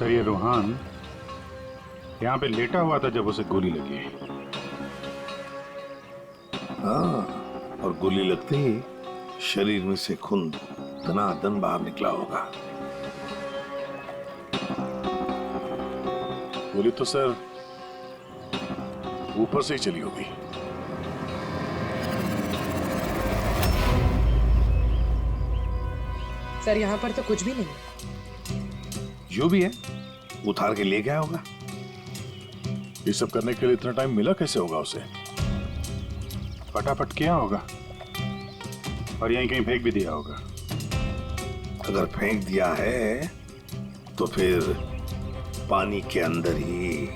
Sir ये रूहान यहाँ पे लेटा हुआ था जब उसे गोली लगी। हाँ, और गोली लगते ही शरीर में से खून दनादन बाहर निकला होगा। गोली तो सर ऊपर से ही चली होगी। सर यहाँ पर तो कुछ भी नहीं। जो भी है उतार के ले गया होगा। ये सब करने के लिए इतना टाइम मिला कैसे होगा उसे? फटाफट किया होगा और यहीं कहीं फेंक भी दिया होगा। अगर फेंक दिया है तो फिर पानी के अंदर ही।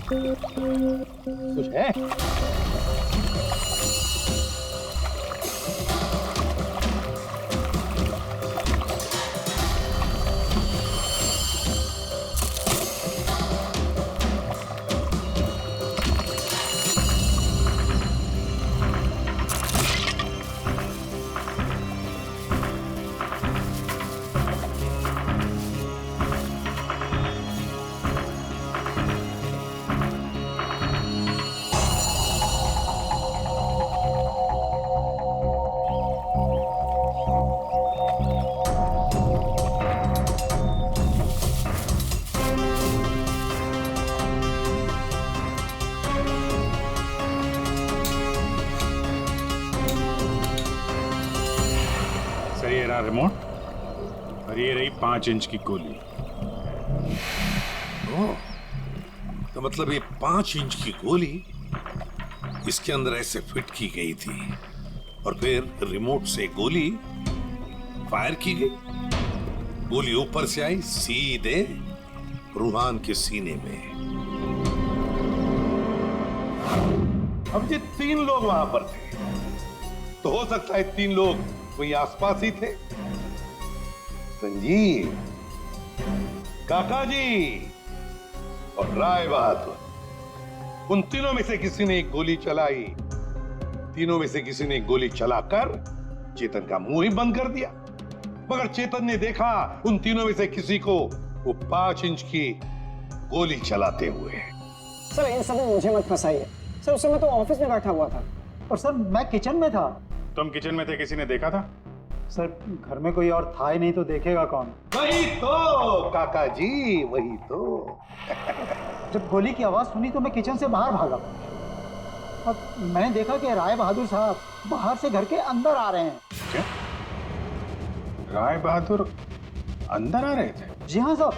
कुछ है? सर ये रहा रिमोट और ये रही 5 इंच की गोली। ओह, तो मतलब ये 5 इंच की गोली इसके अंदर ऐसे फिट की गई थी और फिर रिमोट से गोली फायर की गई। गोली ऊपर से आई सीधे रूहान के सीने में। अब ये 3 लोग वहां पर थे, तो हो सकता है 3 लोग वही आसपास ही थे। संजीव, काका जी और राय बहादुर, उन तीनों में से किसी ने एक गोली चलाई। तीनों में से किसी ने गोली चलाकर चेतन का मुंह ही बंद कर दिया, मगर चेतन ने देखा उन तीनों में से किसी को वो 5 इंच की गोली चलाते हुए। सर इन सब में मुझे मत फंसाइए। सर उस समय तो ऑफिस में बैठा हुआ था। और सर मैं किचन में था। तुम किचन में थे, किसी ने देखा था? सर घर में कोई और था ही नहीं तो देखेगा कौन। वही तो काका जी, वही तो। जब गोली की आवाज सुनी तो मैं किचन से बाहर भागा और मैंने देखा कि राय बहादुर साहब बाहर से घर के अंदर आ रहे हैं। क्या? राय बहादुर अंदर आ रहे थे? जी हाँ साहब,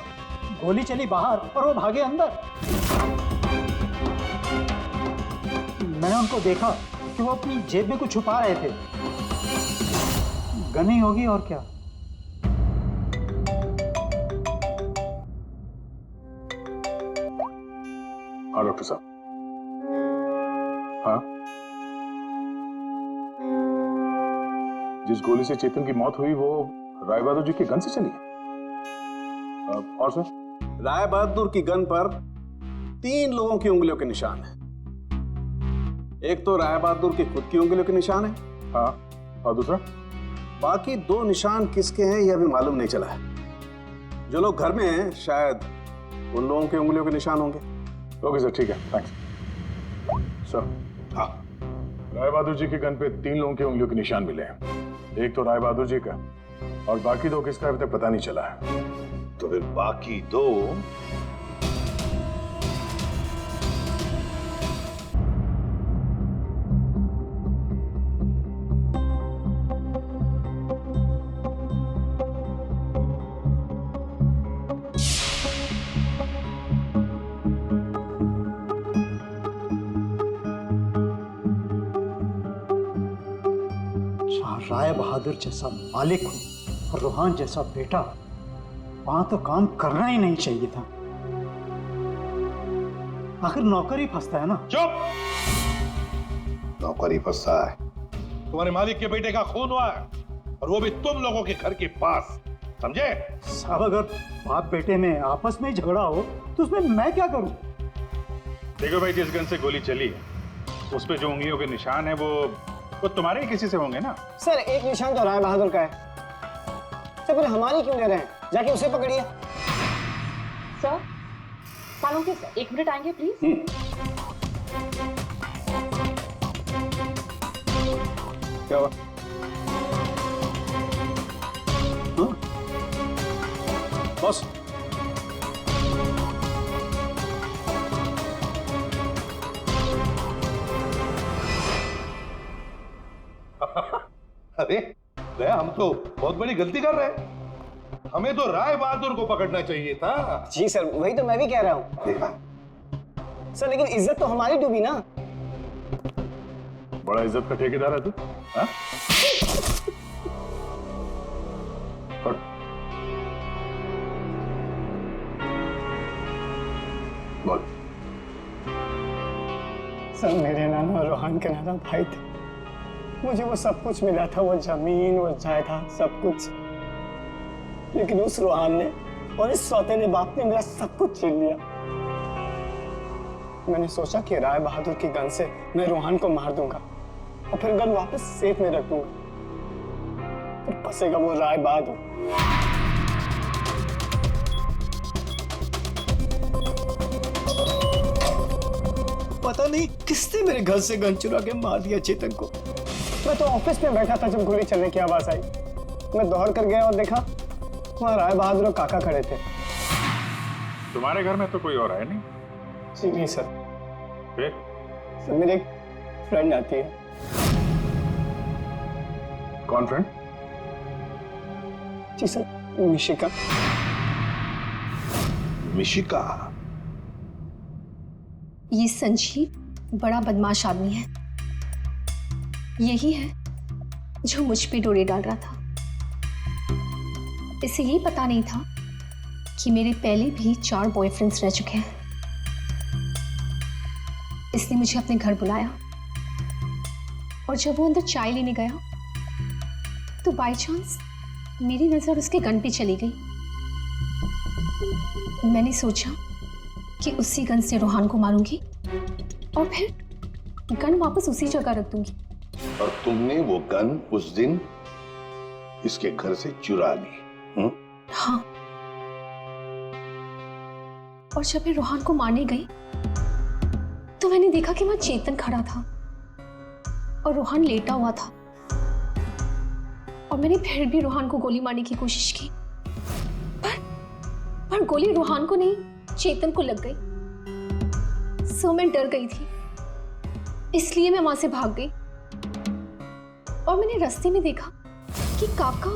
गोली चली बाहर और वो भागे अंदर। मैंने उनको देखा कि वो अपनी जेब में कुछ छुपा रहे थे। गन ही होगी और क्या। हाँ डॉक्टर साहब। हाँ, जिस गोली से चेतन की मौत हुई वो राय बहादुर जी के गन से चली है। और सर? राय बहादुर की गन पर 3 लोगों की उंगलियों के निशान है। एक तो राय बहादुर की खुद की उंगलियों के निशान है। हाँ, और दूसरा? बाकी 2 निशान किसके हैं यह अभी मालूम नहीं चला है। जो लोग घर में हैं शायद उन लोगों की उंगलियों के निशान होंगे। ओके सर, ठीक है, थैंक्स। सर, हाँ, राय बहादुर जी के गन पे 3 लोगों की उंगलियों के निशान मिले हैं। एक तो राय बहादुर जी का और बाकी 2 किसका अभी तक पता नहीं चला है। तो फिर बाकी 2 जहाँ राय बहादुर जैसा मालिक हो और रूहान जैसा बेटा, वहां तो काम करना ही नहीं चाहिए था। आखिर नौकर ही फंसता है ना। चुप! नौकरी फंसा है। तुम्हारे मालिक के बेटे का खून हुआ है और वो भी तुम लोगों के घर के पास, समझे? साहब, अगर बाप बेटे में आपस में ही झगड़ा हो तो उसमें मैं क्या करूं? देखो भाई, जिस गन से गोली चली है उस पे जो उंगलियों के निशान है वो तुम्हारे ही किसी से होंगे ना। सर एक निशान तो राय बहादुर का है। सर फिर हमारी क्यों ले रहे हैं? जाके उसे पकड़िए। सर, सालों सर 1 मिनट आएंगे प्लीज। क्या हुआ? बॉस, अरे दया, हम तो बहुत बड़ी गलती कर रहे हैं। हमें तो राय बहादुर को पकड़ना चाहिए था। जी सर, वही तो मैं भी कह रहा हूँ। देखा, सर लेकिन इज्जत तो हमारी डूबी ना। बड़ा इज्जत का ठेकेदार है तू। हाँ? फट। बोल। सर मेरे नाना रोहन के नाना भाई थे। मुझे वो सब कुछ मिला था, वो जमीन, वो जायदाद, सब कुछ। लेकिन उस रोहन ने और इस सौतेले बाप ने मेरा सब कुछ छीन लिया। मैंने सोचा कि राय बहादुर की गन से मैं रोहन को मार दूंगा और फिर गन वापस सेफ में रख दूंगा। फिर फंसेगा वो राय बहादुर। पता नहीं किसने मेरे घर से गन चुरा के मार दिया चेतन को। मैं तो ऑफिस में बैठा था जब गोली चलने की आवाज आई। मैं दौड़ कर गया और देखा वहां राय बहादुर और काका खड़े थे। तुम्हारे घर में तो कोई और है नहीं? जी नहीं सर। फिर? सर मेरी एक फ्रेंड आती है। कौन फ्रेंड? जी सर, मिशिका। मिशिका? ये संजीव बड़ा बदमाश आदमी है। यही है जो मुझ पे डोरे डाल रहा था। इसे ये पता नहीं था कि मेरे पहले भी 4 बॉयफ्रेंड्स रह चुके हैं। इसने मुझे अपने घर बुलाया और जब वो अंदर चाय लेने गया तो बाय चांस मेरी नजर उसके गन पे चली गई। मैंने सोचा कि उसी गन से रोहान को मारूंगी और फिर गन वापस उसी जगह रख दूंगी। और तुमने वो गन उस दिन इसके घर से चुरा ली? हाँ। और जब मैं रोहान को मारने गई तो मैंने देखा कि वहां चेतन खड़ा था और रोहान लेटा हुआ था। और मैंने फिर भी रोहान को गोली मारने की कोशिश की, पर गोली रोहान को नहीं चेतन को लग गई। सो मैं डर गई थी, इसलिए मैं वहां से भाग गई। और मैंने रास्ते में देखा कि काका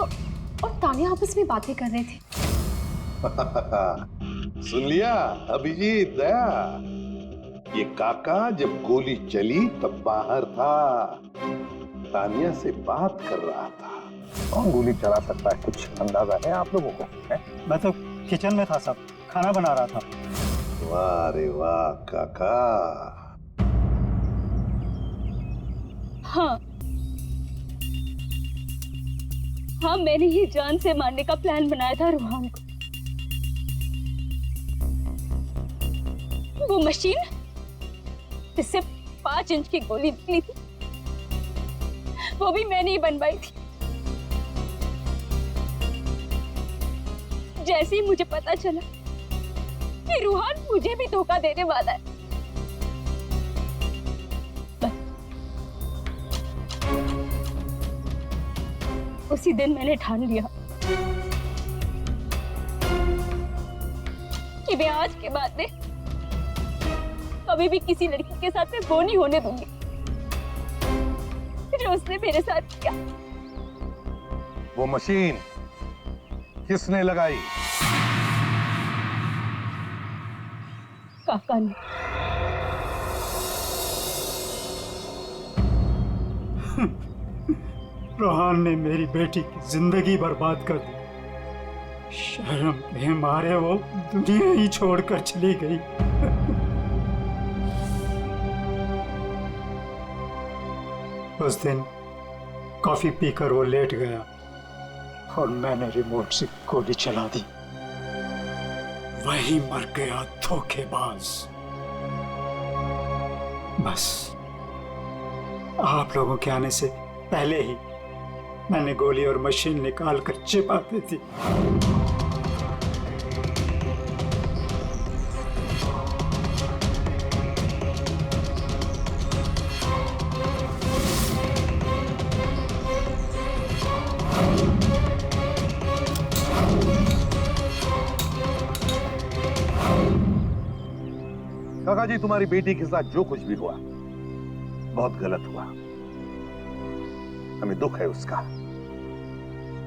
और तान्या आपस में बातें कर रहे थे। सुन लिया अभिजीत, दया? ये काका जब गोली चली तब बाहर था, तान्या से बात कर रहा था। कौन गोली चला सकता है, कुछ अंदाजा है आप लोगों को? है? मैं तो किचन में था साहब, खाना बना रहा था। वाह रे वाह काका। हाँ हाँ, मैंने ही जान से मारने का प्लान बनाया था रूहान को। वो मशीन जिससे 5 इंच की गोली निकली थी, वो भी मैंने ही बनवाई थी। जैसे ही मुझे पता चला कि रूहान मुझे भी धोखा देने वाला है, उसी दिन मैंने ठान लिया कि मैं आज के बाद में कभी भी किसी लड़की के साथ में वो नहीं होने दूंगी जो उसने मेरे साथ किया। वो मशीन किसने लगाई? काका ने। रोहान ने मेरी बेटी की जिंदगी बर्बाद कर दी। शर्म के मारे वो दुनिया ही छोड़कर चली गई। उस दिन कॉफी पीकर वो लेट गया और मैंने रिमोट से गोली चला दी। वही मर गया धोखेबाज। बस आप लोगों के आने से पहले ही मैंने गोली और मशीन निकाल कर छिपा दी थी। काका जी, तुम्हारी बेटी के साथ जो कुछ भी हुआ बहुत गलत हुआ। हमें दुख है उसका,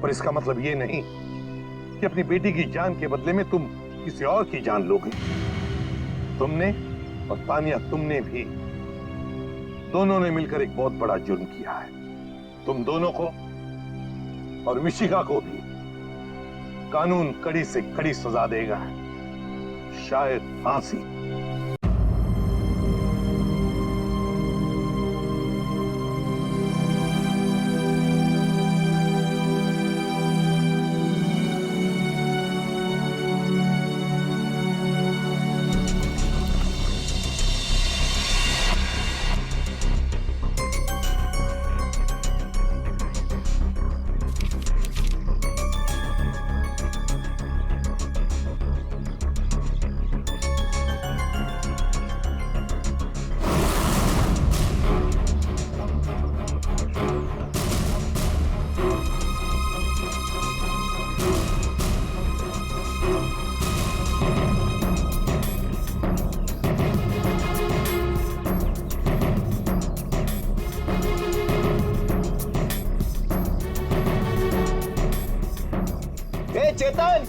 पर इसका मतलब ये नहीं कि अपनी बेटी की जान के बदले में तुम किसी और की जान लोगे। तुमने और तानिया, तुमने भी, दोनों ने मिलकर एक बहुत बड़ा जुर्म किया है। तुम दोनों को और मिशिका को भी कानून कड़ी से कड़ी सजा देगा, शायद फांसी। चेतन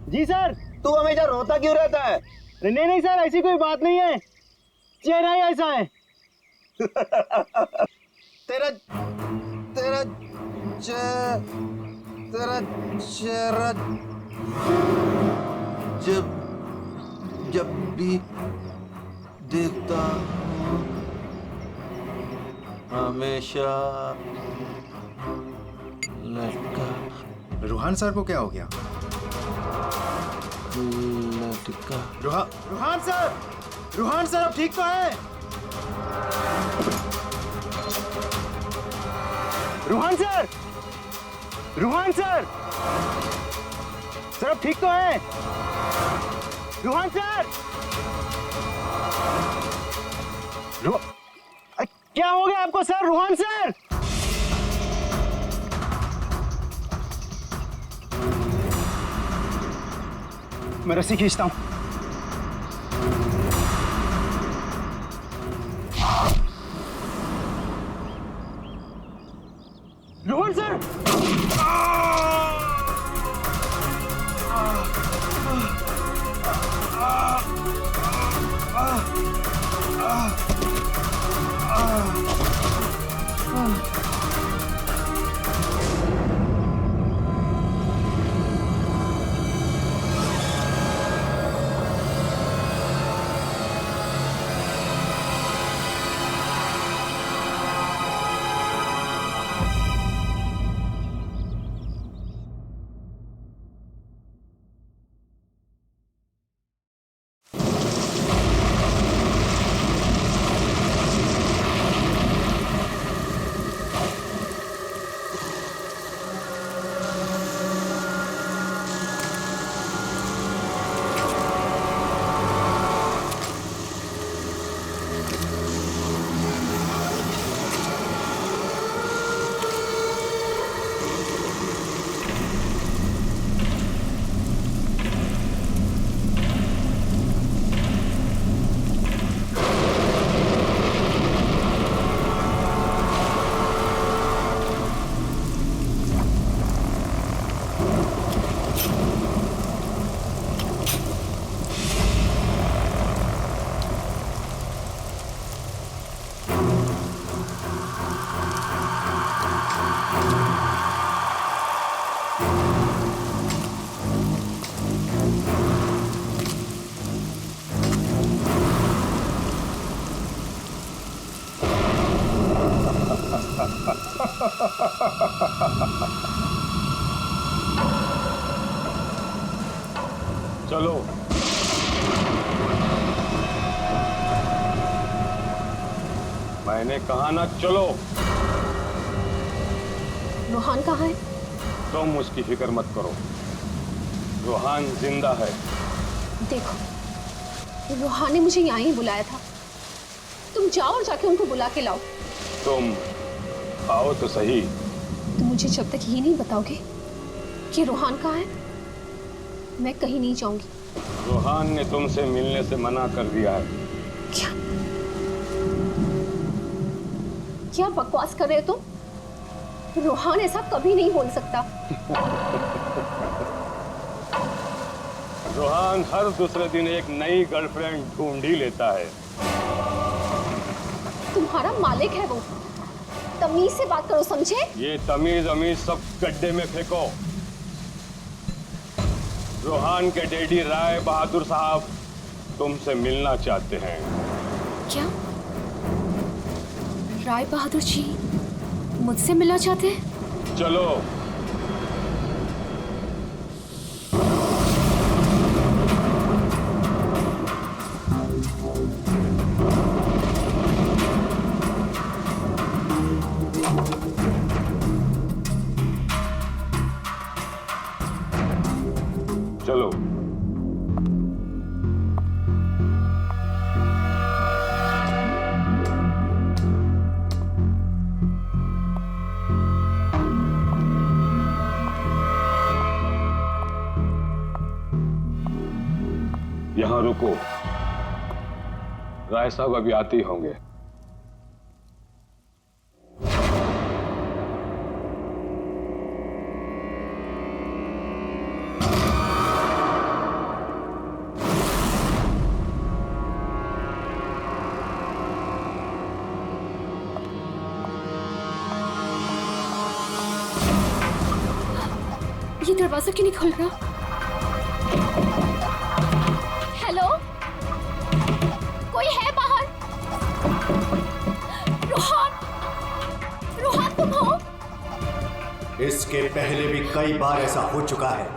जी सर। तू हमेशा रोता क्यों रहता है? नहीं नहीं सर, ऐसी कोई बात नहीं है, चेहरा ही ऐसा है। तेरा तेरा तेरा चेहरा जब भी देखता हूँ हमेशा लटका। रूहान सर को क्या हो गया? लटका। रूहान सर अब ठीक तो है? रूहान सर अब ठीक तो है? रूहान सर, क्या हो गया आपको सर? रूहान सर, मैं रस्सी खींचता हूं। रोहन सर, चलो। मैंने कहा ना चलो। रूहान कहाँ है? तुम उसकी फिक्र मत करो, रूहान जिंदा है। देखो, रूहान ने मुझे यहाँ ही बुलाया था। तुम जाओ और जाके उनको बुला के लाओ। तुम आओ तो सही। तुम मुझे जब तक ये नहीं बताओगे कि रूहान कहाँ है, मैं कहीं नहीं जाऊंगी। रूहान ने तुमसे मिलने से मना कर दिया है। क्या क्या बकवास कर रहे हो तुम? रूहान ऐसा कभी नहीं बोल सकता। रूहान हर दूसरे दिन एक नई गर्लफ्रेंड ढूंढ ही लेता है। तुम्हारा मालिक है वो, तमीज से बात करो, समझे? ये तमीज अमीज सब गड्ढे में फेंको। रूहान के डैडी राय बहादुर साहब तुमसे मिलना चाहते हैं। क्या राय बहादुर जी मुझसे मिलना चाहते हैं? चलो। चलो। यहां रुको, राय साहब अभी आते ही होंगे। ये दरवाजा क्यों नहीं खुल रहा? हेलो, कोई है बाहर? रोहन, रोहन तुम हो? इसके पहले भी कई बार ऐसा हो चुका है।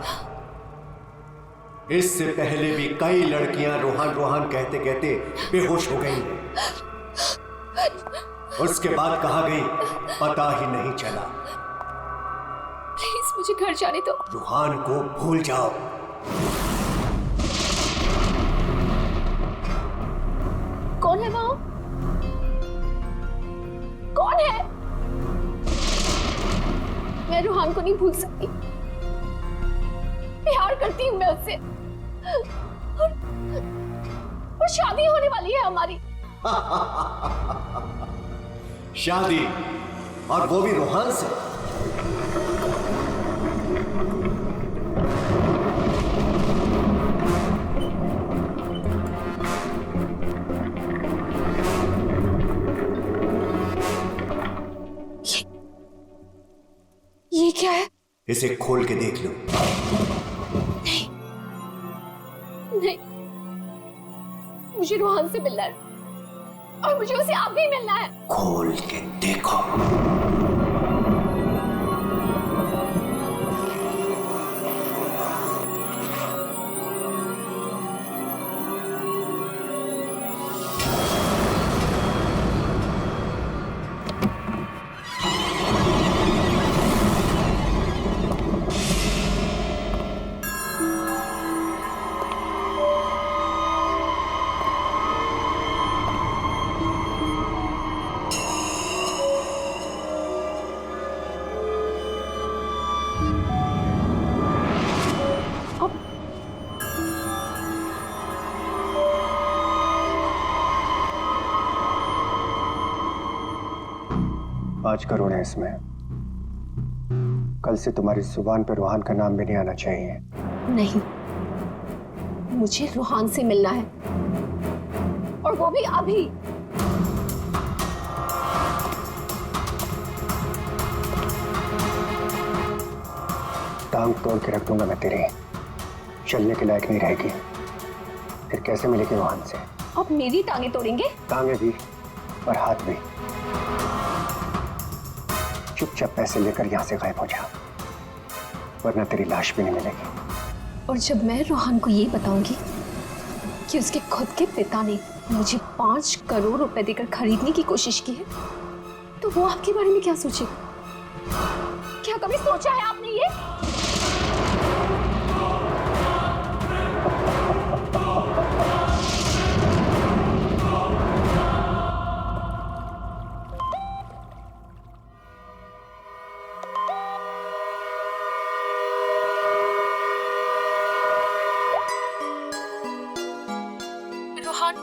इससे पहले भी कई लड़कियां रोहन रोहन कहते कहते बेहोश हो गई हैं। उसके बाद कहाँ गई पता ही नहीं चला। प्लीज मुझे घर जाने दो। रोहन को भूल जाओ। कौन है वहां? कौन है? मैं रूहान को नहीं भूल सकती। प्यार करती हूँ मैं उससे, और शादी होने वाली है हमारी। शादी, और वो भी रोहन से। ये क्या है? इसे खोल के देख लो। नहीं, नहीं, मुझे रोहन से मिलना है और मुझे उसे आप भी मिलना है। खोल के देखो। आज करो ना इसमें। कल से तुम्हारी जुबान पर रूहान का नाम भी नहीं आना चाहिए। नहीं, मुझे रूहान से मिलना है, और वो भी अभी। टांग तोड़ के रख दूंगा मैं तेरी, चलने के लायक नहीं रहेगी। फिर कैसे मिलेगी रूहान से? अब मेरी टांगे तोड़ेंगे? टांगे भी और हाथ भी। चुपचाप पैसे लेकर यहां से गायब हो जा, वरना तेरी लाश भी नहीं मिलेगी। और जब मैं रोहन को ये बताऊंगी कि उसके खुद के पिता ने मुझे 5 करोड़ रुपए देकर खरीदने की कोशिश की है, तो वो आपके बारे में क्या सोचेगा? क्या कभी सोचा है आपने ये? रोहन,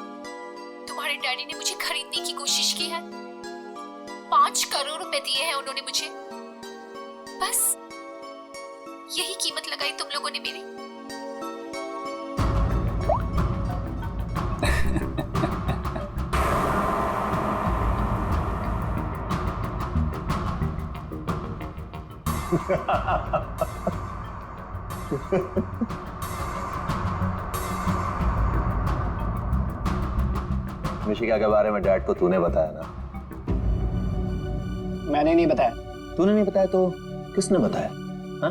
तुम्हारे डैडी ने मुझे खरीदने की कोशिश की है। 5 करोड़ रुपए दिए हैं उन्होंने मुझे। बस यही कीमत लगाई तुम लोगों ने मेरी। मिशिका के बारे में डैड को तूने बताया ना? मैंने नहीं बताया। तूने नहीं बताया तो किसने बताया? हाँ?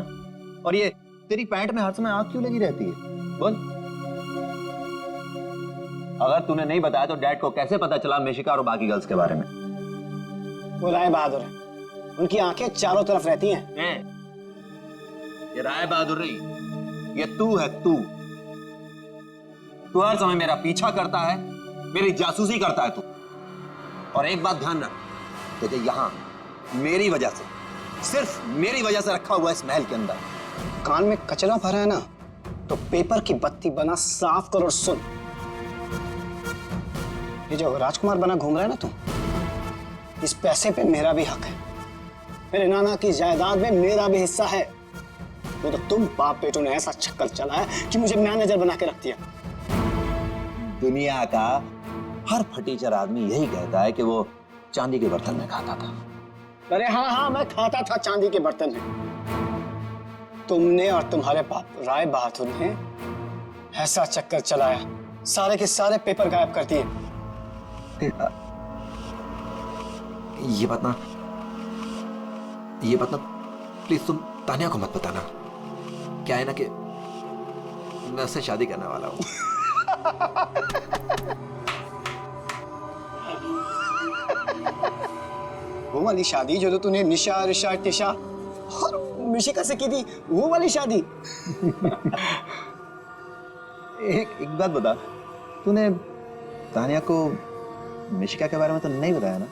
और ये तेरी पैंट में हर समय आग क्यों लगी रहती है? बोल। अगर तूने नहीं बताया तो डैड को कैसे पता चला मिशिका और बाकी गर्ल्स के बारे में? वो राय बहादुर है, उनकी आंखें चारों तरफ रहती हैं। ये राय बहादुर नहीं, ये तू है। तू हर समय मेरा पीछा करता है, मेरी जासूसी करता है तू। और एक बात ध्यान रख, तुझे यहां मेरी वजह से, सिर्फ मेरी वजह से रखा हुआ है इस महल के अंदर। कान में कचरा भरा है ना, तो पेपर की बत्ती बना साफ कर और सुन। ये जो राजकुमार बना घूम रहा है ना तू, इस पैसे पे मेरा भी हक है। मेरे नाना की जायदाद में मेरा भी हिस्सा है। वो तो तुम बाप बेटों ने ऐसा चक्कर चलाया कि मुझे मैनेजर बना के रख दिया। दुनिया का हर फटीचर आदमी यही कहता है कि वो चांदी के बर्तन में खाता था। अरे हाँ, मैं खाता था चांदी के बर्तन में। तुमने और तुम्हारे बाप राय बहादुर ने ऐसा चक्कर चलाया, सारे के सारे पेपर गायब कर दिए। ये बात ना प्लीज तुम तानिया को मत बताना। क्या है ना कि मैं उससे शादी करने वाला हूँ। वो वाली शादी जो तो तूने निशा, रिशा, टिशा और मिशिका से की थी, वो वाली शादी। एक बात बता, तूने तानिया को मिशिका के बारे में तो नहीं बताया ना?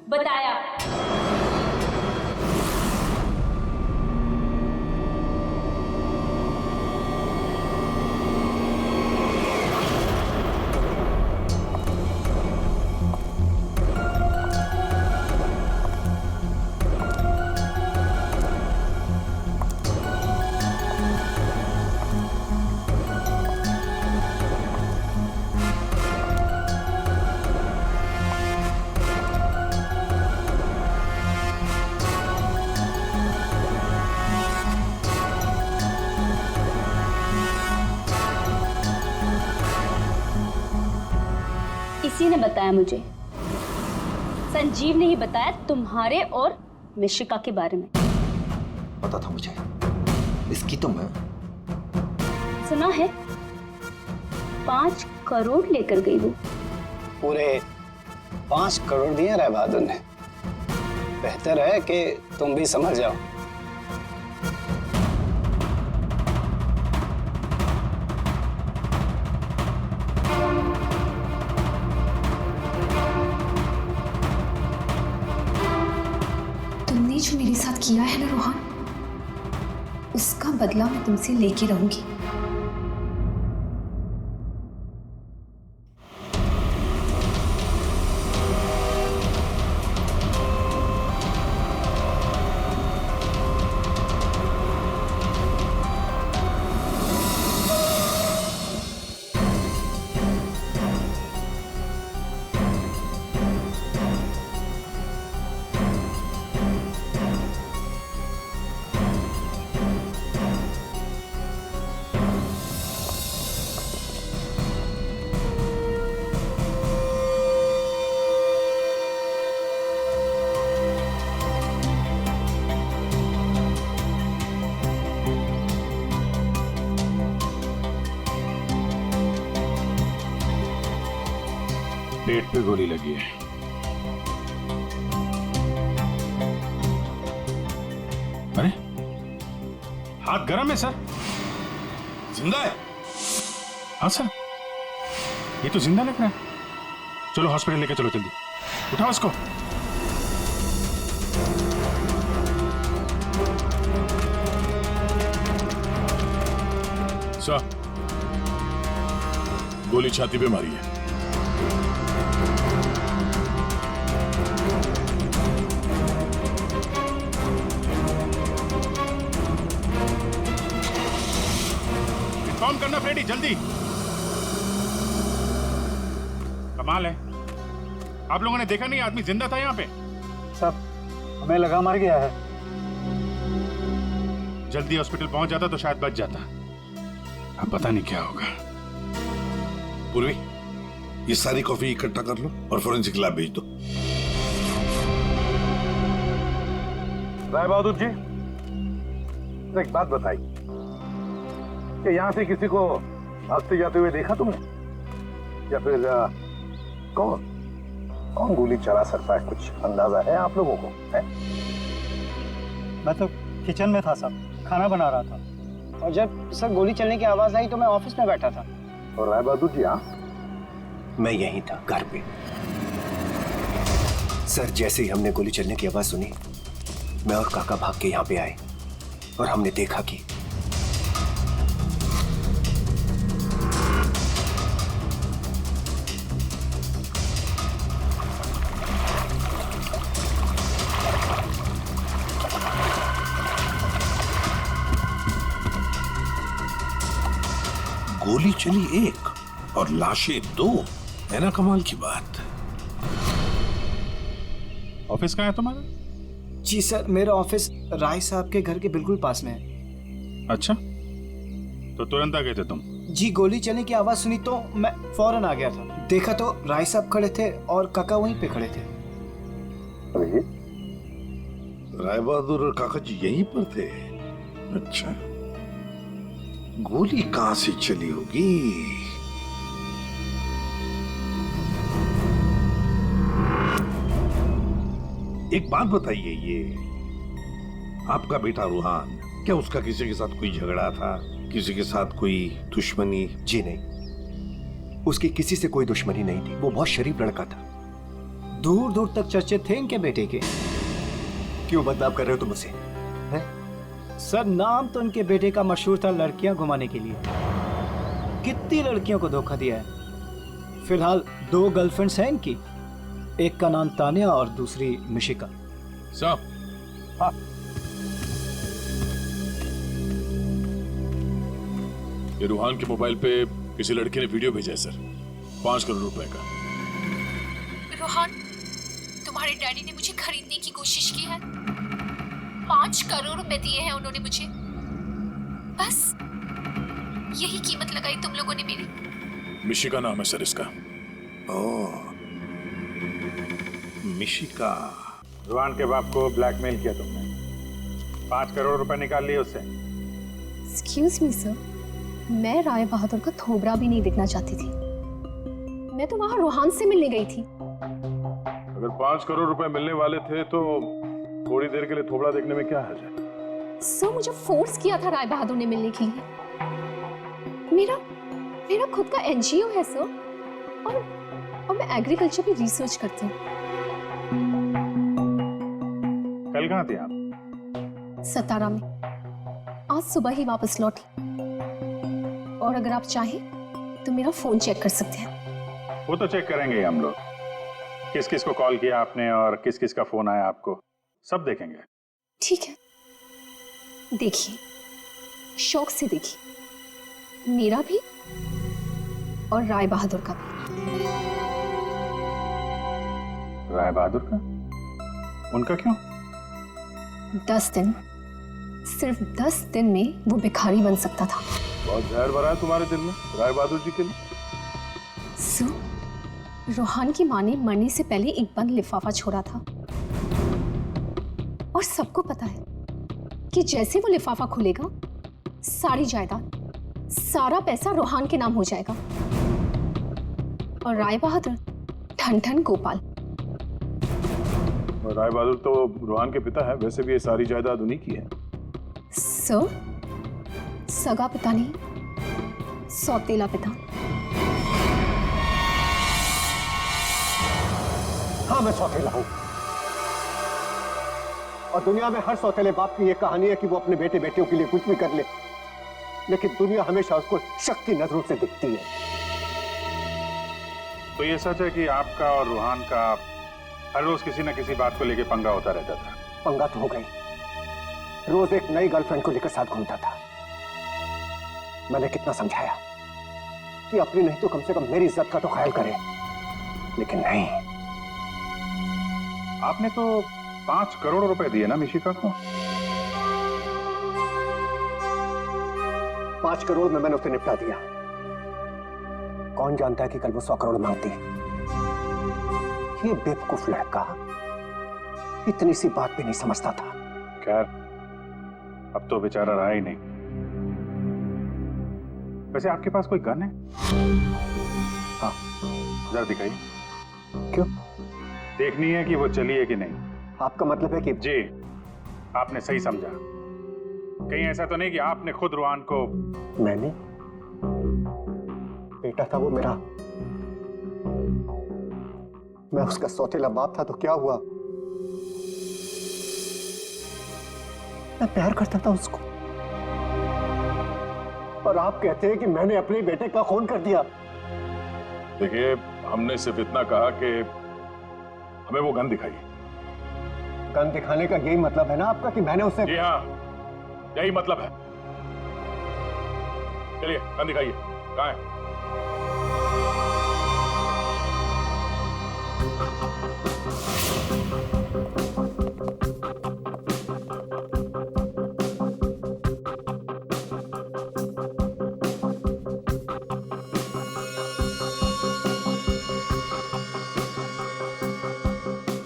बताया। इसी ने बताया मुझे। संजीव ने ही बताया तुम्हारे और मिशिका के बारे में। पता था मुझे, इसकी तो मैं सुना है 5 करोड़ लेकर गई वो। पूरे 5 करोड़ दिए राय बहादुर ने। बेहतर है कि तुम भी समझ जाओ। तुमने जो मेरे साथ किया है ना रोहन, उसका बदला मैं तुमसे लेके रहूंगी। पेट पे गोली लगी है। अरे हाथ गर्म है सर। जिंदा है? हाँ सर, ये तो जिंदा लग रहा है। चलो हॉस्पिटल लेके चलो जल्दी, उठाओ इसको। सर, गोली छाती पे मारी है। इन्फॉर्म करना फ्रेडी, जल्दी। कमाल है, आप लोगों ने देखा नहीं आदमी जिंदा था यहाँ पे? सब हमें लगा मर गया है। जल्दी हॉस्पिटल पहुंच जाता तो शायद बच जाता। अब पता नहीं क्या होगा। पूर्वी, ये सारी कॉफी इकट्ठा कर लो और फोरेंसिक लैब भेज दो। राय बहादुर जी, एक बात बताइए कि यहां से किसी को भागते जाते हुए देखा तुमने, या फिर कौन गोली चला सकता है, कुछ अंदाजा है आप लोगों को? है? मैं तो किचन में था साहब, खाना बना रहा था। और जब सर गोली चलने की आवाज आई तो मैं ऑफिस में बैठा था। और राय बहादुर जी? हाँ, मैं यहीं था, घर पे। सर, जैसे ही हमने गोली चलने की आवाज सुनी, मैं और काका भाग के यहाँ पे आए और हमने देखा कि गोली चली एक और लाशें दो, है ना कमाल की बात। ऑफिस कहाँ है तुम्हारा? जी सर, मेरा ऑफिस राय साहब के घर के बिल्कुल पास में है। अच्छा, तो तुरंत आ गए थे तुम? जी, गोली चलने की आवाज सुनी तो मैं फौरन आ गया था। देखा तो राय साहब खड़े थे और काका वहीं पे खड़े थे। अरे, राय बहादुर और काका जी यहीं पर थे? अच्छा, गोली कहां से चली होगी? एक बात बताइए, ये आपका बेटा रूहान, क्या उसका किसी के साथ कोई झगड़ा था, किसी के साथ कोई दुश्मनी? जी नहीं, उसकी किसी से कोई दुश्मनी नहीं थी। वो बहुत शरीफ लड़का था। दूर दूर तक चर्चे थे इनके बेटे के। क्यों बदनाम कर रहे हो तुम उसे? सर, नाम तो इनके बेटे का मशहूर था लड़कियां घुमाने के लिए। कितनी लड़कियों को धोखा दिया है। फिलहाल 2 गर्लफ्रेंड्स हैं इनकी, एक का नाम तानिया और दूसरी मिशिका। साहब, हाँ, ये रूहान के मोबाइल पे किसी लड़के ने वीडियो भेजा है सर, 5 करोड़ रुपए का। रोहन, तुम्हारे डैडी ने मुझे खरीदने की कोशिश की है। 5 करोड़ रुपए दिए हैं उन्होंने मुझे। बस यही कीमत लगाई तुम लोगों ने मेरी। मिशिका नाम है सर इसका। ओह, मिशिका। रूहान के बाप को ब्लैकमेल किया तुमने, 5 करोड़ रुपए निकाल लिए उससे। एक्सक्यूज मी सर, मैं राय बहादुर का थोबरा भी नहीं देखना चाहती थी। मैं तो वहां रोहान से मिलने गई थी। अगर 5 करोड़ रुपए मिलने वाले थे तो थोड़ी देर के लिए थोबड़ा देखने में क्या हर्ज है? सर, मुझे फोर्स किया था राय बहादुर ने मिलने के लिए। मेरा खुद का एनजीओ है सर, और मैं एग्रीकल्चर पे रिसर्च करती हूँ। कल कहाँ थे आप? सतारा में। आज सुबह ही वापस लौटी। और अगर आप चाहें तो मेरा फोन चेक कर सकते हैं। वो तो चेक करेंगे हम लोग, किस किस को कॉल किया आपने और किस किस का फोन आया आपको, सब देखेंगे। ठीक है, देखिए, शौक से देखिए, मेरा भी और राय बहादुर का भी। राय बहादुर का? उनका क्यों? 10 दिन, सिर्फ 10 दिन में वो भिखारी बन सकता था। बहुत जहर भरा है तुम्हारे दिल में राय बहादुर जी के लिए। सो, रोहान की माँ ने मरने से पहले एक बंद लिफाफा छोड़ा था, और सबको पता है कि जैसे वो लिफाफा खुलेगा, सारी जायदाद, सारा पैसा रोहान के नाम हो जाएगा, और राय बहादुर ठन ठन गोपाल। राय बहादुर तो रूहान के पिता है, वैसे भी ये सारी जायदाद उन्हीं की है। सर, सगा पिता नहीं, सौतेला पिता। हाँ, मैं सौतेला हूं। और दुनिया में हर सौतेले बाप की यह कहानी है कि वो अपने बेटे बेटियों के लिए कुछ भी कर ले, लेकिन दुनिया हमेशा उसको शक की नजरों से दिखती है। तो ये सच है कि आपका और रूहान का हर रोज किसी न किसी बात को लेकर पंगा होता रहता था? पंगा तो हो गई, रोज एक नई गर्लफ्रेंड को लेकर साथ घूमता था। मैंने कितना समझाया कि अपनी नहीं तो कम से कम मेरी इज्जत का तो ख्याल करे, लेकिन नहीं। आपने तो 5 करोड़ रुपए दिए ना मिशिका को? 5 करोड़ में मैंने उसे निपटा दिया। कौन जानता है कि कल वो 100 करोड़ मांगती। ये बेवकूफ लड़का इतनी सी बात भी नहीं समझता था। खैर, अब तो बेचारा रहा ही नहीं। वैसे आपके पास कोई गन है? हाँ। जरा दिखाइए। क्यों? देखनी है कि वो चली है कि नहीं। आपका मतलब है कि? जी, आपने सही समझा। कहीं ऐसा तो नहीं कि आपने खुद रूहान को? मैंने? बेटा था वो मेरा, मैं उसका सौतेला बाप था, तो क्या हुआ? मैं प्यार करता था उसको, और आप कहते हैं कि मैंने अपने बेटे का खून कर दिया। देखिए, हमने सिर्फ इतना कहा कि हमें वो गन दिखाइए। गन दिखाने का यही मतलब है ना आपका कि मैंने उसे? जी हाँ, यही मतलब है। चलिए, गन दिखाइए। कहाँ है?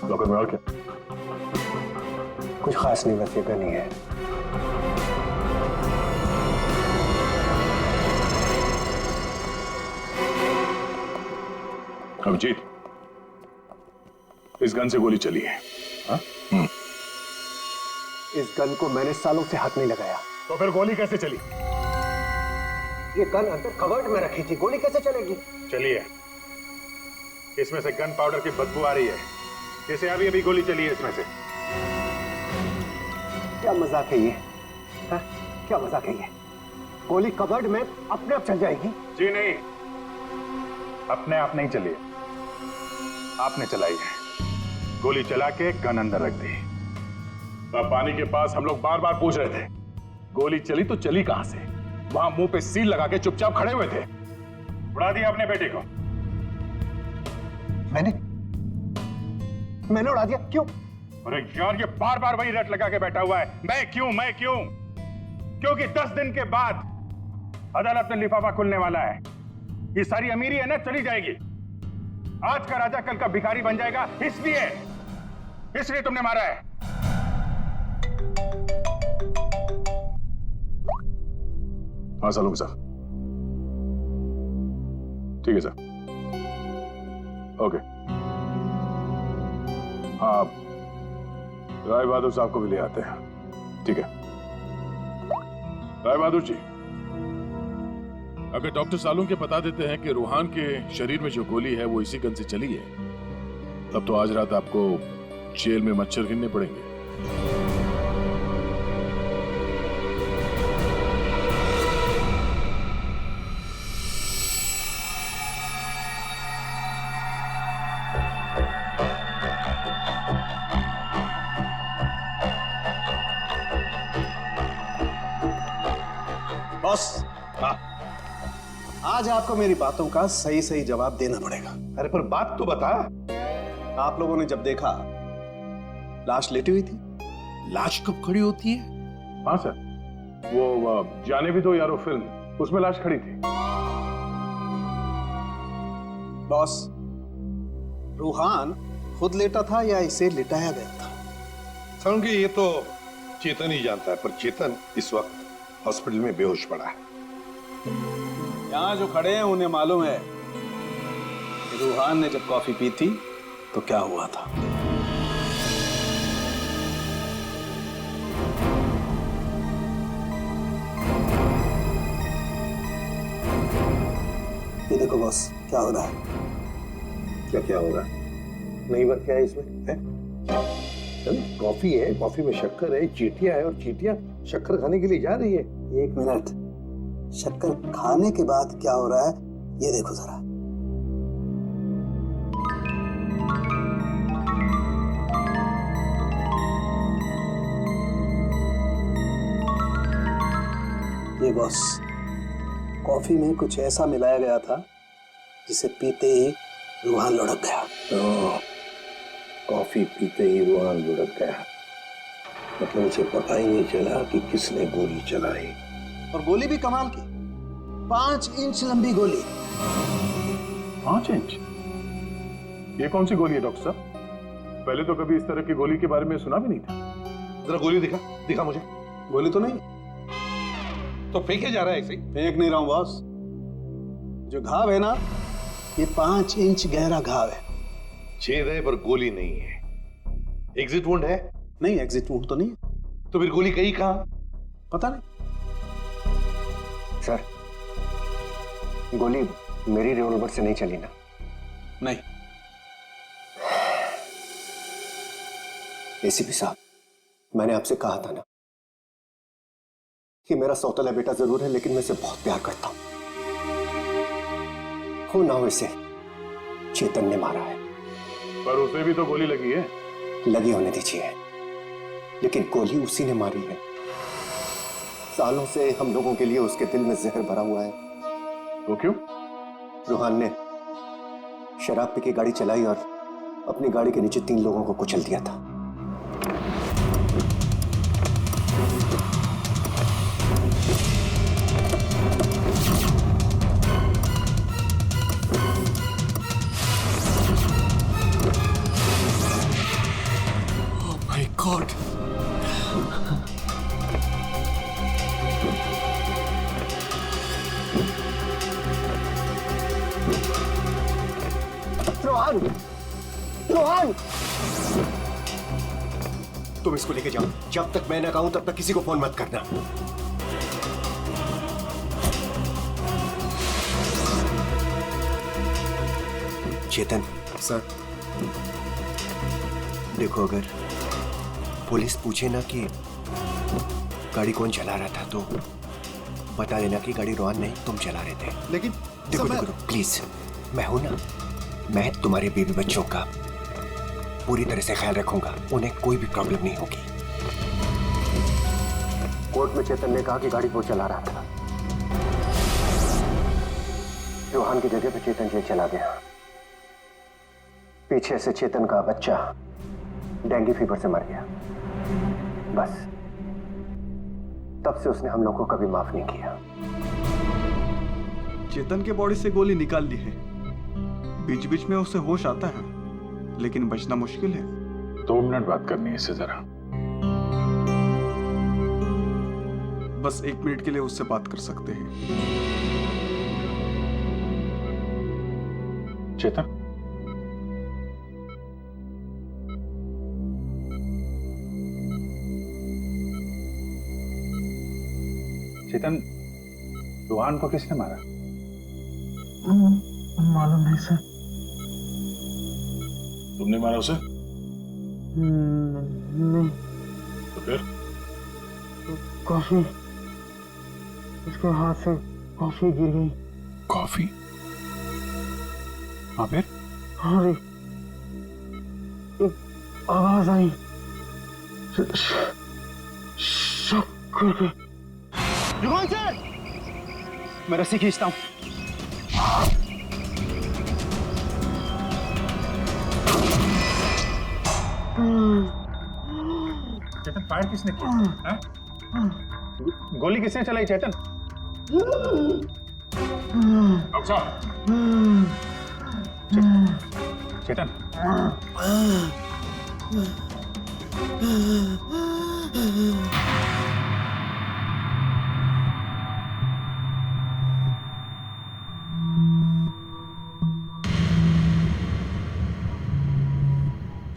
लॉकर में और क्या? कुछ खास नहीं, बस ये गन ही है। अभिजीत, इस गन से गोली चली है। हाँ? इस गन को मैंने सालों से हाथ नहीं लगाया। तो फिर गोली कैसे चली? ये गन अंदर कवर्ड में रखी थी, गोली कैसे चलेगी? चलिए, इसमें से गन पाउडर की बदबू आ रही है, जैसे अभी अभी गोली चली है इसमें से। क्या मजाक है ये? हाँ? क्या मजाक है ये? गोली कवर्ड में अपने आप चल जाएगी? जी नहीं, अपने आप नहीं चली, आपने चलाई है। गोली चला के गन अंदर रख दी। पानी के पास हम लोग बार बार पूछ रहे थे, गोली चली तो चली कहां से? वहां मुंह पे सील लगा के चुपचाप खड़े हुए थे। उड़ा दिया अपने बेटे को। मैंने उड़ा दिया? क्यों? अरे यार, ये बार बार वही रट लगा के बैठा हुआ है, मैं क्यों मैं क्यों? क्योंकि 10 दिन के बाद अदालत में लिफाफा खुलने वाला है। ये सारी अमीरी है ना, चली जाएगी। आज का राजा कल का भिखारी बन जाएगा, इसलिए तुमने मारा है। हाँ सालू साहब, ठीक है सर। ओके, हाँ, राय बहादुर साहब को भी ले आते हैं। ठीक है राय बहादुर जी, अगर डॉक्टर सालून के बता देते हैं कि रूहान के शरीर में जो गोली है वो इसी गन से चली है, तब तो आज रात आपको जेल में मच्छर गिनने पड़ेंगे। बॉस, आज आपको मेरी बातों का सही सही जवाब देना पड़ेगा। अरे पर बात तो बता। आप लोगों ने जब देखा लाश लेटी हुई थी। लाश कब खड़ी होती है? हाँ सर, वो जाने भी दो यारो फिल्म, उसमें लाश खड़ी थी। बॉस, रूहान खुद लेटा था या इसे लिटाया गया था? समझिए, ये तो चेतन ही जानता है, पर चेतन इस वक्त हॉस्पिटल में बेहोश पड़ा है। यहाँ जो खड़े हैं उन्हें मालूम है कि रूहान ने जब कॉफी पी थी तो क्या हुआ था? ये देखो बॉस, क्या हो रहा है? क्या हो रहा है? नई बात क्या है इसमें? है? चलो, कॉफी है, कॉफी में शक्कर है, चींटियां है, और चींटियां शक्कर खाने के लिए जा रही है। एक मिनट, शक्कर खाने के बाद क्या हो रहा है ये देखो जरा। ये बॉस, कॉफी में कुछ ऐसा मिलाया गया था जिसे पीते ही रूहान लुढ़क गया। कॉफी पीते ही रूहान लुढ़क गया, मतलब उसे पता ही नहीं चला कि किसने गोली चलाई। और गोली भी कमाल की, 5 इंच लंबी गोली। 5 इंच? ये कौन सी गोली है डॉक्टर साहब? पहले तो कभी इस तरह की गोली के बारे में सुना भी नहीं था। जरा गोली दिखा मुझे। गोली तो नहीं। तो फेंके जा रहा है ऐसे ही? फेंक नहीं रहा हूं बॉस, जो घाव है ना, ये 5 इंच गहरा घाव है। छेद है पर गोली नहीं है। एग्जिट वुंड है? नहीं, एग्जिट वुंड तो नहीं। तो फिर गोली गई कहां? पता नहीं सर, गोली मेरी रिवॉल्वर से नहीं चली ना? नहीं। एसीपी साहब, मैंने आपसे कहा था ना कि मेरा सौतेला बेटा जरूर है, लेकिन मैं इसे बहुत प्यार करता हूं। हो ना हो, इसे चेतन ने मारा है। पर उसे भी तो गोली लगी है। लगी होने दीजिए, लेकिन गोली उसी ने मारी है। सालों से हम लोगों के लिए उसके दिल में जहर भरा हुआ है। वो क्यों? रूहान ने शराब पी के गाड़ी चलाई और अपनी गाड़ी के नीचे 3 लोगों को कुचल दिया था। गॉड, रोहन, रोहन, तुम इसको लेके जाओ। जब तक मैं ना कहूं तब तक किसी को फोन मत करना। चेतन सर, देखो, अगर पुलिस पूछे ना कि गाड़ी कौन चला रहा था तो बता देना कि गाड़ी रोहन नहीं, तुम चला रहे थे। लेकिन देखो प्लीज, मैं हूं ना, मैं तुम्हारे बीवी बच्चों का पूरी तरह से ख्याल रखूंगा, उन्हें कोई भी प्रॉब्लम नहीं होगी। कोर्ट में चेतन ने कहा कि गाड़ी वो चला रहा था। रोहन की जगह पे चेतन जेल चला गया। पीछे से चेतन का बच्चा डेंगू फीवर से मर गया। बस तब से उसने हम लोगों को कभी माफ नहीं किया। चेतन के बॉडी से गोली निकाल ली है, बीच बीच में उसे होश आता है, लेकिन बचना मुश्किल है। 2 मिनट बात करनी है इससे जरा। बस 1 मिनट के लिए उससे बात कर सकते हैं। चेतन, चेतन, रूहान को किसने मारा? मालूम नहीं सर। तुमने मारा उसे? नहीं। तो फिर? कॉफी, उसके हाथ से कॉफी गिर गई। कॉफी? हाँ, फिर? हाँ रे, एक आवाज आई, शक करके। रोहन सर, मैं रस्सी खींचता हूं। चेतन, फायर किसने किया? गोली किसने चलाई चेतन? डॉक्टर साहब, चेतन,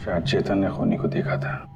शायद चेतन ने खूनी को देखा था।